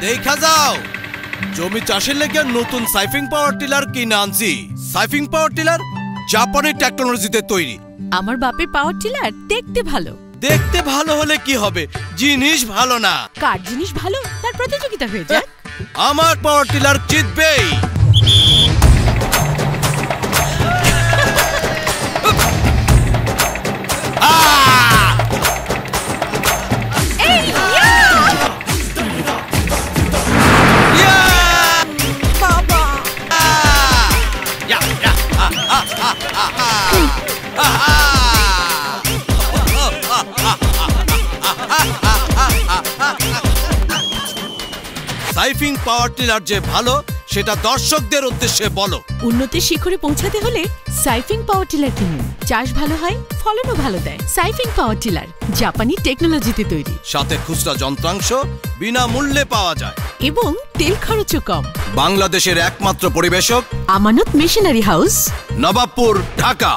দেখা যাও জমি চাষের লেগে নতুন সাইফিং পাওয়ার টিলার কিনে আনছি। সাইফিং পাওয়ার টিলার জাপানি টেকনোলজিতে তৈরি। আমার বাপের পাওয়ার টিলার দেখতে ভালো। দেখতে ভালো হলে কি হবে, জিনিস ভালো না। কার জিনিস ভালো তার প্রতিযোগিতা হয়ে যায়। আমার পাওয়ার টিলার জিতবেই। সাইফিং পাওয়ার টিলার যে ভালো সেটা দর্শকদের উদ্দেশ্যে বলো। উন্নতির শিখরে পৌঁছাতে হলে সাইফিং পাওয়ার টিলার কিনুন। চাষ ভালো হয়, ফলনও ভালো দেয়। সাইফিং পাওয়ার টিলার জাপানি টেকনোলজিতে তৈরি। সাথে খুচরা যন্ত্রাংশ বিনামূল্যে পাওয়া যায় এবং তেল খরচও কম। বাংলাদেশের একমাত্র পরিবেশক আমানত মেশিনারি হাউস, নবাবপুর, ঢাকা।